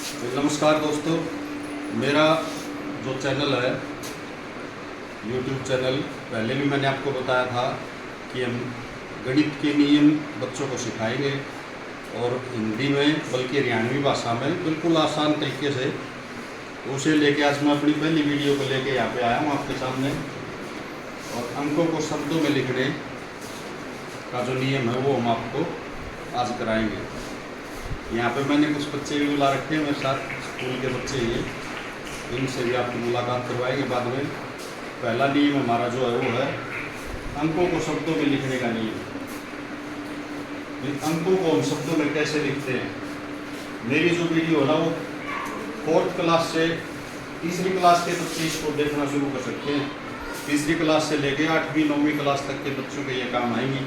तो नमस्कार दोस्तों, मेरा जो चैनल है यूट्यूब चैनल, पहले भी मैंने आपको बताया था कि हम गणित के नियम बच्चों को सिखाएंगे और हिंदी में बल्कि हरियाणवी भाषा में बिल्कुल आसान तरीके से। उसे लेके आज मैं अपनी पहली वीडियो को लेके यहाँ पे आया हूँ आपके सामने। और अंकों को शब्दों में लिखने का जो नियम है वो हम आपको आज कराएंगे। यहाँ पे मैंने कुछ बच्चे भी बुला रखे हैं मेरे साथ, स्कूल के बच्चे ये, इनसे भी आपकी मुलाकात करवाएंगे बाद में। पहला नियम हमारा जो है वो है अंकों को शब्दों में लिखने का नियम। अंकों को हम शब्दों में कैसे लिखते हैं, मेरी जो वीडियो है ना वो 4th क्लास से 3री क्लास के बच्चे इसको देखना शुरू कर सकते हैं। 3री क्लास से लेके 8वीं 9वीं क्लास तक के बच्चों के ये काम आएंगी।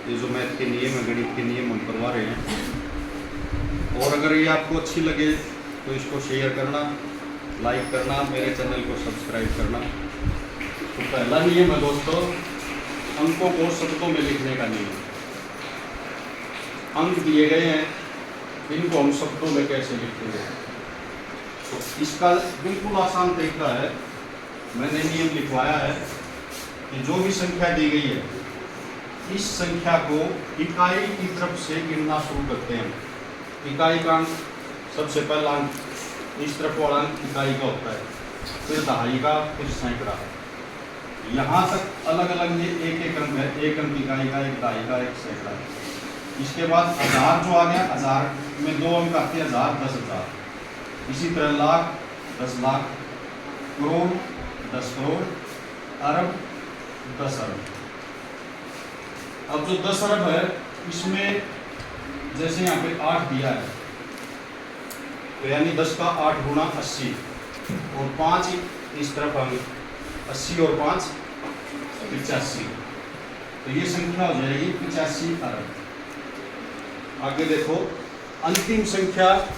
ये जो मैथ के नियम है, गणित के नियम हम करवा रहे हैं। और अगर ये आपको अच्छी लगे तो इसको शेयर करना, लाइक करना, मेरे चैनल को सब्सक्राइब करना। तो पहला नियम है दोस्तों अंकों को शब्दों में लिखने का नियम। अंक दिए गए हैं, इनको हम शब्दों में कैसे लिखेंगे। तो इसका बिल्कुल आसान तरीका है, मैंने नियम लिखवाया है कि जो भी संख्या दी गई है इस संख्या को इकाई की तरफ से गिनना शुरू करते हैं। इकाई का अंक, सबसे पहला अंक इस तरफ वाला अंक इकाई का होता है, फिर दहाई का, फिर सैकड़ा। यहाँ तक अलग अलग ये एक एक अंक है, एक अंक इकाई का, एक दहाई का, एक सैकड़ा। इसके बाद हजार जो आ गया, हजार में 2 अंक आते हैं, 1000, 10,000। इसी तरह लाख, 10 लाख, करोड़, 10 करोड़, अरब, 10 अरब। अब जो 10 अरब है इसमें जैसे यहाँ पे 8 दिया है तो यानी 10 का 8 गुना 80 और 5 इस तरफ अंक, 80 और 5 85। तो ये संख्या हो जाएगी 85 अरब। आगे देखो, अंतिम संख्या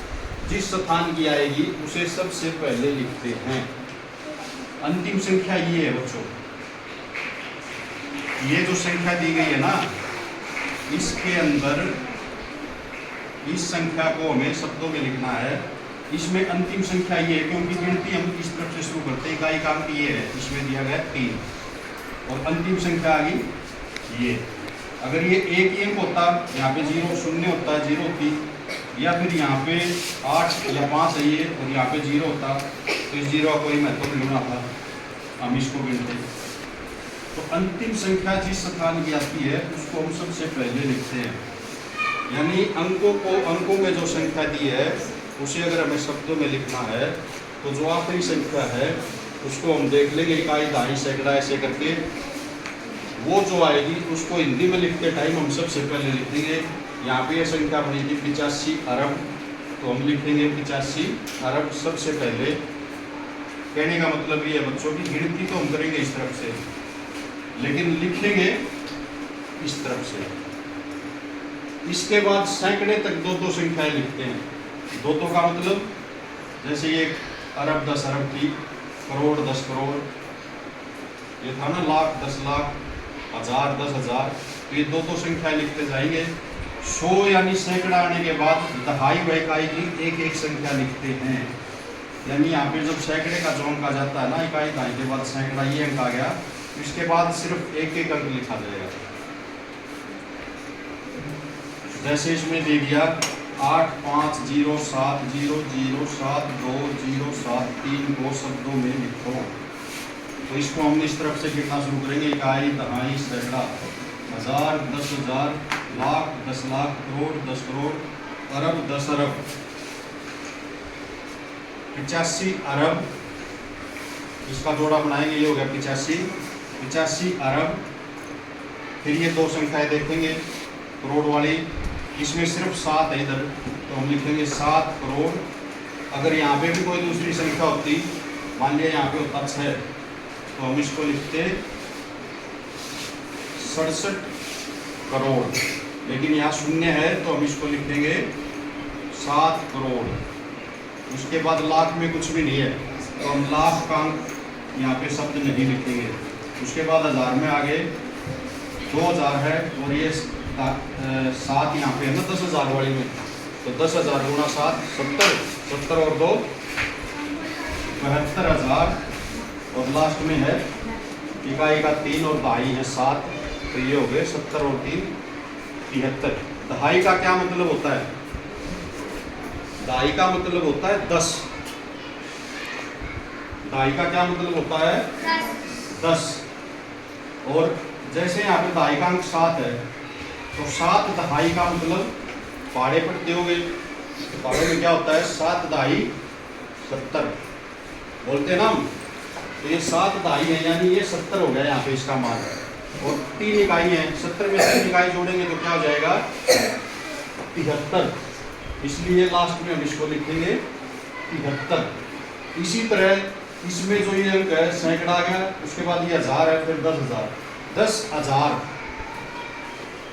जिस स्थान की आएगी उसे सबसे पहले लिखते हैं। अंतिम संख्या ये है बच्चों, ये जो संख्या दी गई है ना, इसके अंदर इस संख्या को हमें शब्दों में लिखना है। इसमें अंतिम संख्या ये है क्योंकि गिनती हम इस तरफ से शुरू करते हैं। इकाई का अंक ये है, इसमें दिया गया 3 और अंतिम संख्या आ गई ये। अगर ये एक ही अंक होता, यहाँ पे 0 शून्य होता है, 0 होती, या फिर यहाँ पे 8 या 5 है ये और यहाँ पे 0 होता तो इस 0 का कोई महत्व नहीं होना था, हम इसको गिनते। तो अंतिम संख्या जिस स्थान की आती है उसको हम सबसे पहले लिखते हैं। यानी अंकों में जो संख्या दी है उसे अगर हमें शब्दों में लिखना है तो जो आखिरी संख्या है उसको हम देख लेंगे, इकाई, दहाई, सैकड़ा, ऐसे करके वो जो आएगी उसको हिंदी में लिखते टाइम हम सबसे पहले लिख देंगे। यहाँ पे ये संख्या बनी थी 85 अरब, तो हम लिखेंगे 85 अरब सबसे पहले। कहने का मतलब ये है बच्चों की गिनती तो हम करेंगे इस तरफ से, लेकिन लिखेंगे इस तरफ से। इसके बाद सैकड़े तक 2-2 संख्याएं लिखते हैं। 2-2 का मतलब जैसे ये अरब 10 अरब थी, करोड़ 10 करोड़, ये था ना लाख 10 लाख, हजार 10,000। तो ये 2-2 संख्याएं लिखते जाएंगे। 100 यानी सैकड़ा आने के बाद दहाई व इकाई की एक एक संख्या लिखते हैं। यानी यहाँ पे जब सैकड़े का जो अंक आ जाता है ना, इकाई दहाई के बाद सैकड़ा ये अंक आ गया, इसके बाद सिर्फ एक एक अंक लिखा जाएगा। जैसे इसमें दे दिया 8507007207 को शब्दों में लिखो। तो इसको हम इस तरफ से गिनना शुरू करेंगे, इकाई, दहाई, सैकड़ा, 1000, 10,000, लाख, 10 लाख, करोड़, 10 करोड़, अरब, 10 अरब, 85 अरब। इसका जोड़ा बनाएंगे, ये हो गया 85 अरब। फिर ये 2 संख्याएं देखेंगे करोड़ वाली, इसमें सिर्फ 7 है इधर, तो हम लिखेंगे 7 करोड़। अगर यहाँ पे भी कोई दूसरी संख्या होती, मान लिया यहाँ पे होता 6, तो हम इसको लिखते 67 करोड़। लेकिन यहाँ शून्य है तो हम इसको लिख देंगे 7 करोड़। उसके बाद लाख में कुछ भी नहीं है तो हम लाख का अंक यहाँ पे शब्द नहीं लिखेंगे। उसके बाद हज़ार में आगे 2000 है और ये 7 यहाँ पे है ना 10,000 वाली में, तो 10,000 गुणा 7 70, 70 और 2 72,000, और लास्ट में है इकाई का 3 और दहाई है 7, तो ये हो गए 70 और 3 73। दहाई का क्या मतलब होता है? दहाई का मतलब होता है 10। दहाई का क्या मतलब होता है? 10। और जैसे यहाँ पे दहाई का अंक 7 है, तो 7 दहाई का मतलब पहाड़े पढ़ते होंगे, तो पहाड़े में क्या होता है? 7 दहाई 70 बोलते हैं ना हम। तो ये 7 दहाई है, यानी ये 70 हो गया यहाँ पे इसका मान। और 3 इकाई है, 70 में 3 इकाई जोड़ेंगे तो क्या हो जाएगा? 73। इसलिए लास्ट में हम इसको लिखेंगे 73। इसी तरह इसमें जो ये अंक है सैकड़ा आ गया, उसके बाद ये 1000 है, फिर 10,000, 10,000।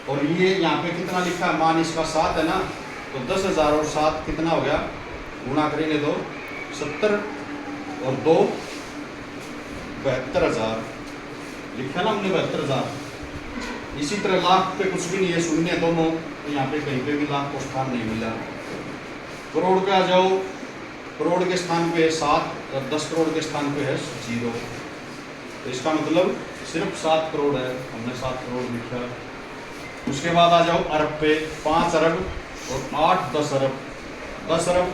और ये यहाँ पे कितना लिखा है? मान इसका 7 है ना, तो 10,000 और 7 कितना हो गया? गुणा करेंगे तो 70 और 2 72,000 लिखा ना हमने, 72,000। इसी तरह लाख पे कुछ भी नहीं है, शून्य दोनों, तो यहाँ पे कहीं पे भी लाख को स्थान नहीं मिला। करोड़ पे आ जाओ, करोड़ के स्थान पे है 7 और 10 करोड़ के स्थान पे है 0, तो इसका मतलब सिर्फ 7 करोड़ है, हमने 7 करोड़ लिखा। उसके बाद आ जाओ अरब पे, 5 अरब और 8 10 अरब। 10 अरब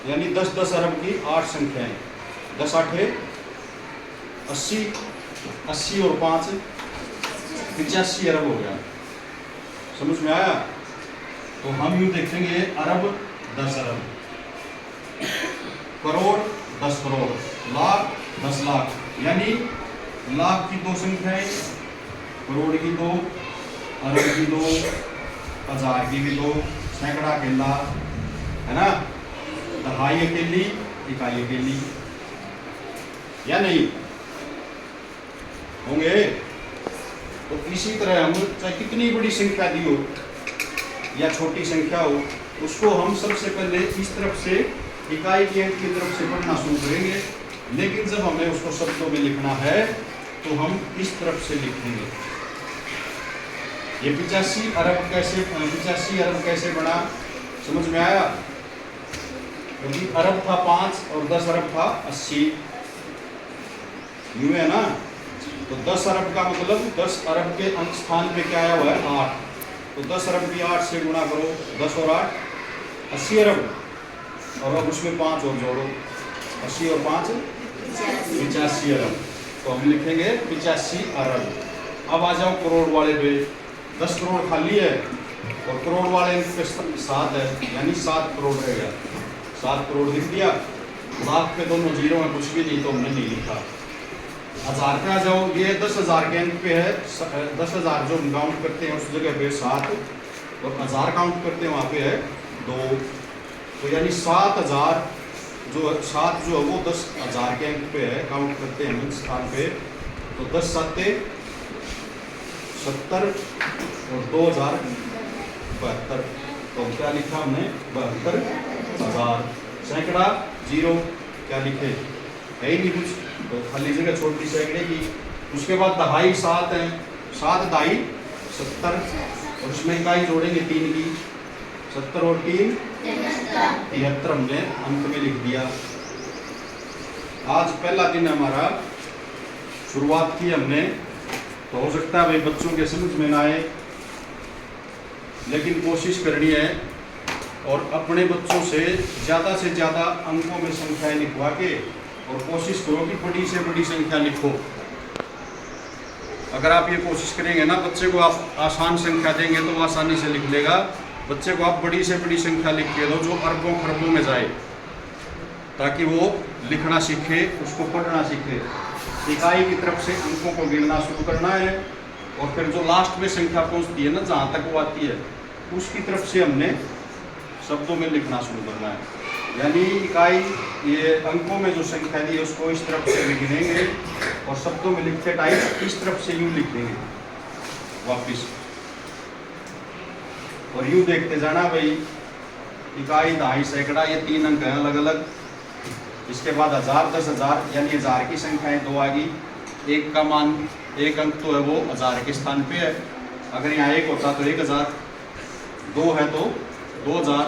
यानी 10 अरब की 8 संख्याएं, 10 8 80, 80 और 5 85 अरब हो गया। समझ में आया? तो हम यूं देखेंगे, अरब 10 अरब, करोड़ 10 करोड़, लाख 10 लाख, यानी लाख की 2 संख्याएं, करोड़ की 2, अरब की 2, 1000 की भी 2, सैकड़ा अकेला है ना, दहाई अकेली, इकाई अकेली, या नहीं होंगे? तो इसी तरह हम चाहे कितनी बड़ी संख्या दी हो या छोटी संख्या हो, उसको हम सबसे पहले इस तरफ से इकाई के अंक की तरफ से पढ़ना शुरू करेंगे, लेकिन जब हमें उसको शब्दों में लिखना है तो हम इस तरफ से लिखेंगे। ये 85 अरब कैसे बना? समझ में आया? क्योंकि अरब था 5 और 10 अरब था 80, यूं है ना। तो 10 अरब का मतलब 10 अरब के अंक स्थान पे क्या आया हुआ है? 8, तो 10 अरब की 8 से गुणा करो, 10 और 8 80 अरब, और अब उसमें 5 और जोड़ो, 80 और 5 85 अरब, तो हम लिखेंगे 85 अरब। अब आ जाओ करोड़ वाले पे, 10 करोड़ खाली है और करोड़ वाले अंक पे 7 है, यानी 7 करोड़ रहेगा, 7 करोड़ लिख दिया। लाख पे दोनों जीरो में कुछ भी नहीं, तो हमने नहीं लिखा। 1000 पे आ जाओ, ये 10,000 के अंक पे है, 10,000 जो हम काउंट करते हैं उस जगह पे 7, और 1000 काउंट करते हैं वहाँ पे है 2, तो यानी 7,000 जो 7 जो है वो 10,000 के अंक पे है, काउंट करते हैं हम स्थान पे, तो 10 7 70 और 2000 72, तो क्या लिखा हमने? 72,000। सैकड़ा 0, क्या लिखे? है ही नहीं कुछ, तो खाली जगह छोड़ दी सैकड़े की। उसके बाद दहाई 7 है, 7 दहाई 70, और उसमें इकाई जोड़ेंगे 3 की, 70 और 3 73 हमने अंत में लिख दिया। आज पहला दिन हमारा, शुरुआत की हमने, तो हो सकता है भाई बच्चों के समझ में ना आए, लेकिन कोशिश करनी है और अपने बच्चों से ज़्यादा अंकों में संख्याएं लिखवा के, और कोशिश करो कि बड़ी से बड़ी संख्या लिखो। अगर आप ये कोशिश करेंगे ना, बच्चे को आप आसान संख्या देंगे तो वो आसानी से लिख लेगा। बच्चे को आप बड़ी से बड़ी संख्या लिख के दो जो अरबों खरबों में जाए, ताकि वो लिखना सीखे, उसको पढ़ना सीखे। इकाई की तरफ से अंकों को गिनना शुरू करना है, और फिर जो लास्ट में संख्या पहुंचती है ना, जहाँ तक वो आती है, उसकी तरफ से हमने शब्दों में लिखना शुरू करना है। यानी इकाई, ये अंकों में जो संख्या दी है उसको इस तरफ से लिखेंगे, और शब्दों में लिखते टाइम इस तरफ से यूँ लिख देंगे वापिस, और यूँ देखते जाना भाई, इकाई दहाई सैकड़ा ये 3 अंक हैं अलग अलग। इसके बाद 1000 10,000, यानी 1000 की संख्याएं 2 आ गई, एक का मान, एक अंक तो है वो 1000 के स्थान पे है, अगर यहाँ 1 होता तो 1000, 2 है तो 2000।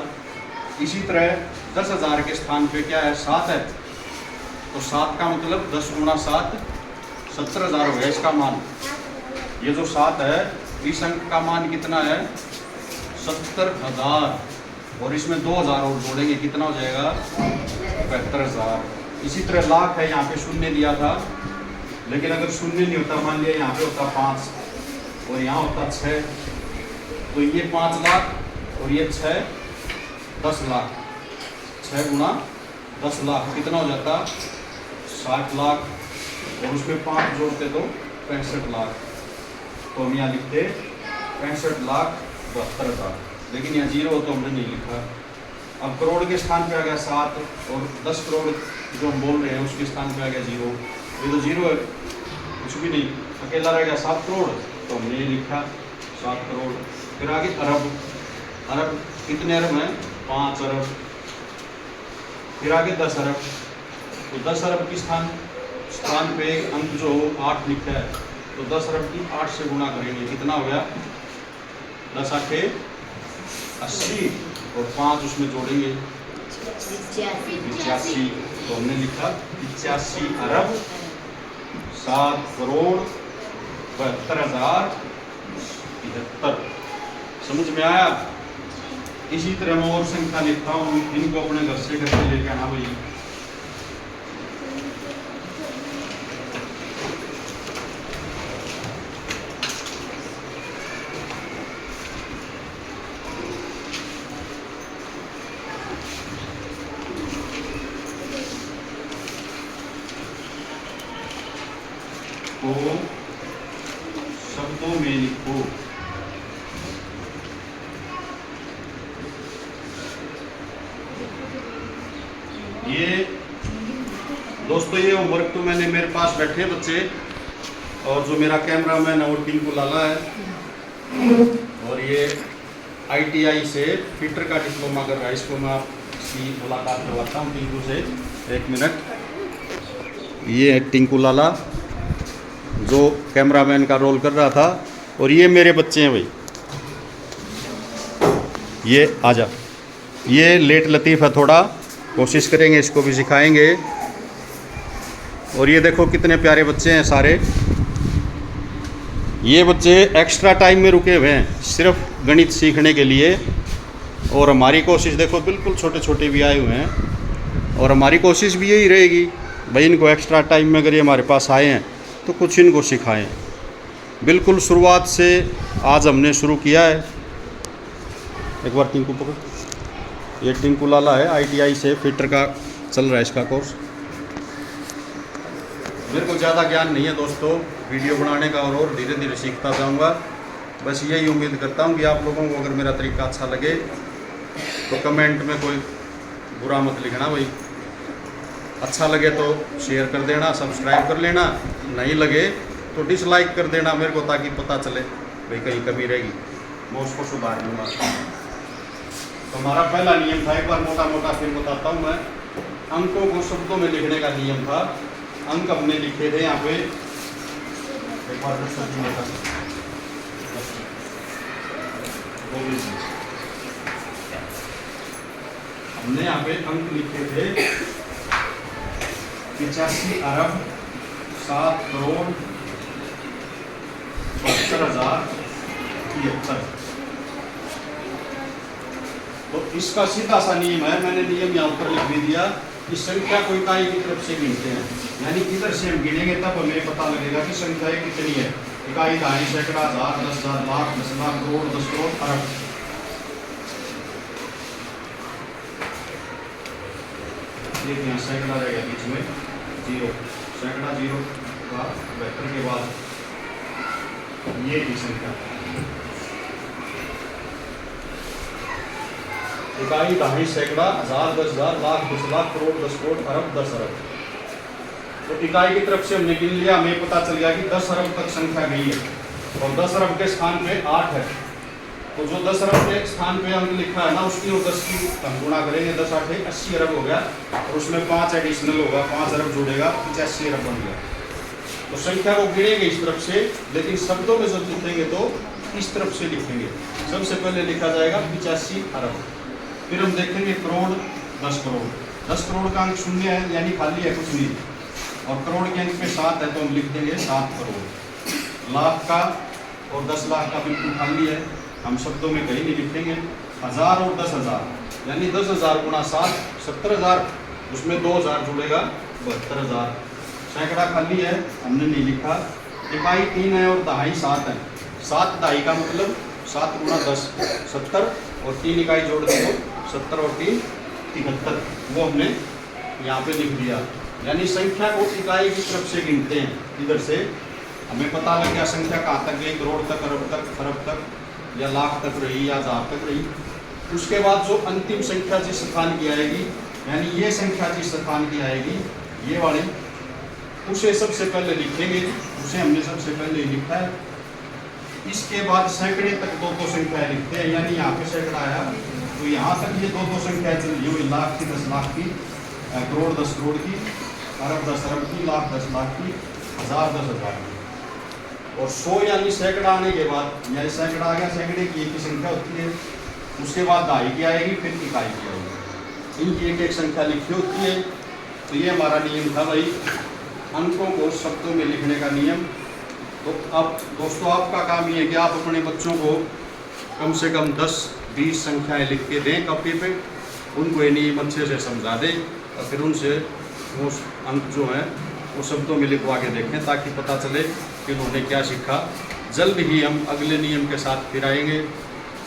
इसी तरह 10,000 के स्थान पे क्या है 7 है, तो 7 का मतलब 10 गुणा 7 70,000 हो गया इसका मान। ये जो 7 है इस अंक का मान कितना है 70,000, और इसमें 2,000 और जोड़ेंगे कितना हो जाएगा 72,000। इसी तरह लाख है, यहाँ पे शून्य दिया था, लेकिन अगर शून्य नहीं होता, मान लिया यहाँ पे होता 5 और यहाँ होता 6, तो ये 5 लाख और ये 6 10 लाख, 6 गुणा 10 लाख कितना हो जाता 60 लाख, और उसमें 5 जोड़ते तो 65 लाख। तो हम यहाँ लिखते 65,72,000, लेकिन यहाँ 0 तो हमने नहीं लिखा। अब करोड़ के स्थान पे आ गया 7, और 10 करोड़ जो हम बोल रहे हैं उसके स्थान पे आ गया 0। ये तो 0 है, कुछ भी नहीं, अकेला रह गया 7 करोड़, तो हमने ये लिखा 7 करोड़। फिर आगे अरब, अरब कितने अरब हैं 5 अरब। फिर आगे 10 अरब, तो 10 अरब की स्थान पे अंक जो 8 लिखा है, तो 10 अरब की 8 से गुणा करेंगे, कितना हो गया 10 8 80, और 5 उसमें जोड़ेंगे 85, तो हमने लिखा 85 अरब 7 करोड़ 72,073। समझ में आया? इसी तरह मैं और संख्या लिखता हूँ, इनको अपने घर से करके लेके आना भाई। को शब्दों में लिखो। ये दोस्तों ये होमवर्क तो मैंने मेरे पास बैठे बच्चे, और जो मेरा कैमरामैन है वो टिंकू लाला है, और ये ITI से फिटर का डिप्लोमा कर रहा है। इसको मैं आपकी मुलाकात करवाता हूँ टिंकू से, 1 मिनट। ये है टिंकू लाला जो कैमरामैन का रोल कर रहा था, और ये मेरे बच्चे हैं भाई, ये आजा, ये लेट लतीफ़ है, थोड़ा कोशिश करेंगे इसको भी सिखाएंगे। और ये देखो कितने प्यारे बच्चे हैं सारे, ये बच्चे एक्स्ट्रा टाइम में रुके हुए हैं सिर्फ गणित सीखने के लिए। और हमारी कोशिश देखो, बिल्कुल छोटे छोटे भी आए हुए हैं, और हमारी कोशिश भी यही रहेगी भाई, इनको एक्स्ट्रा टाइम में अगर ये हमारे पास आए हैं तो कुछ इनको सिखाएं। बिल्कुल शुरुआत से आज हमने शुरू किया है। एक बार टिंकू पकड़, ये टिंकू लाला है, ITI से फिटर का चल रहा है इसका कोर्स। मेरे को ज़्यादा ज्ञान नहीं है दोस्तों वीडियो बनाने का, और धीरे धीरे सीखता जाऊंगा। बस यही उम्मीद करता हूं कि आप लोगों को अगर मेरा तरीका अच्छा लगे तो कमेंट में कोई बुरा मत लिखना भाई। अच्छा लगे तो शेयर कर देना, सब्सक्राइब कर लेना, नहीं लगे तो डिसलाइक कर देना मेरे को, ताकि पता चले भाई कहीं कमी रहेगी, मैं उसको सुधार लूँगा। तो हमारा पहला नियम था, एक बार मोटा मोटा फिर बताता हूँ मैं। अंकों को शब्दों में लिखने का नियम था। अंक हमने लिखे थे यहाँ पे, एक बार हमने यहाँ पे अंक लिखे थे 85 अरब 7 करोड़ 72,073। तो इसका सीधा सा नियम है, मैंने नियम यहाँ ऊपर लिख भी दिया। इस संख्या को इकाई की तरफ से गिनते हैं, यानी किधर से हम गिनेंगे तब हमें पता लगेगा कि संख्या कितनी है। इकाई दहाई सैकड़ा हजार 10,000 लाख 10 लाख करोड़ 10 करोड़ अरब। देखिए यहाँ सैकड़ा रहेगा बीच में 0, सैकड़ा 0 का 72 के बाद ये की संख्या इकाई दहाई सैकड़ा हजार 10,000 लाख 10 लाख करोड़ 10 करोड़ अरब 10 अरब। तो इकाई की तरफ से हमने गिन लिया, हमें पता चल गया कि 10 अरब तक संख्या गई है, और 10 अरब के स्थान पे 8 है। तो जो 10 अरब के स्थान पे अंक लिखा है ना, उसकी और 10 की हम गुणा करेंगे, 10 8 80 अरब हो गया, और उसमें 5 एडिशनल होगा, 5 अरब जुड़ेगा, 85 अरब बन गया। तो संख्या को गिनेंगे इस तरफ से, लेकिन शब्दों में जब लिखेंगे तो इस तरफ से लिखेंगे। सबसे पहले लिखा जाएगा 85 अरब। फिर हम देखेंगे करोड़, 10 करोड़। 10 करोड़ का अंक शून्य है यानी खाली है, कुछ नहीं। और करोड़ के अंक पे 7 है तो हम लिख देंगे 7 करोड़। लाख का और 10 लाख का बिल्कुल खाली है, हम शब्दों में कहीं नहीं लिखेंगे। 1000 और 10,000 यानी 10,000 गुणा 7 70,000, उसमें 2,000 जुड़ेगा 72,000। सैकड़ा खाली है, हमने नहीं लिखा। इकाई 3 है और दहाई 7 है। 7 दहाई का मतलब 7 गुणा 10 70, और 3 इकाई जोड़ दो 70 और 3 73, वो हमने यहाँ पे लिख दिया। यानी संख्या को इकाई की तरफ से गिनते हैं। इधर से हमें पता लग गया संख्या कहाँ तक गई, करोड़ तक, अरब तक, खरब तक, या लाख तक रही, या 1000 तक रही। उसके बाद जो अंतिम संख्या जिस स्थान की आएगी, यानी ये संख्या जिस स्थान की आएगी, ये वाली, उसे सबसे पहले लिखेंगे। उसे हमने सबसे पहले लिखा है। इसके बाद सैकड़े तक 2-2 संख्याएं लिखते हैं। यानी यहाँ पे सैकड़ा आया तो यहाँ तक ये 2-2 संख्याएं चल रही हुई, लाख की, 10 लाख की, करोड़ 10 करोड़ की, अरब 10 अरब की, लाख 10 लाख की, 1000 10,000 की। और 100 यानी सैकड़ा आने के बाद, यानी सैकड़ा आ गया, सैकड़े की एक ही संख्या होती है। उसके बाद दहाई की आएगी, फिर इकाई की आएगी। इनकी एक एक संख्या लिखी होती है। तो ये हमारा नियम था भाई, अंकों को शब्दों में लिखने का नियम। तो अब दोस्तों आपका काम ये है कि आप अपने बच्चों को कम से कम 10-20 संख्याएं लिख के दें कॉपी पे, उनको ये नियम अच्छे से समझा दें, और फिर उनसे वो अंक जो हैं वो शब्दों में लिखवा के देखें, ताकि पता चले कि उन्होंने क्या सीखा। जल्द ही हम अगले नियम के साथ फिर आएंगे।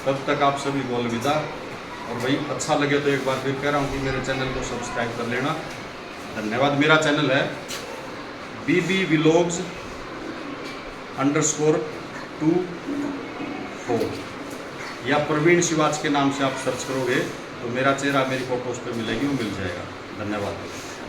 तब तक आप सभी को अलविदा। और भाई अच्छा लगे तो एक बार फिर कह रहा हूँ कि मेरे चैनल को सब्सक्राइब कर लेना। धन्यवाद। मेरा चैनल है BB Vlogs _24, या प्रवीण शिवाज के नाम से आप सर्च करोगे तो मेरा चेहरा मेरी फोटोज पे मिलेगी, वो मिल जाएगा। धन्यवाद।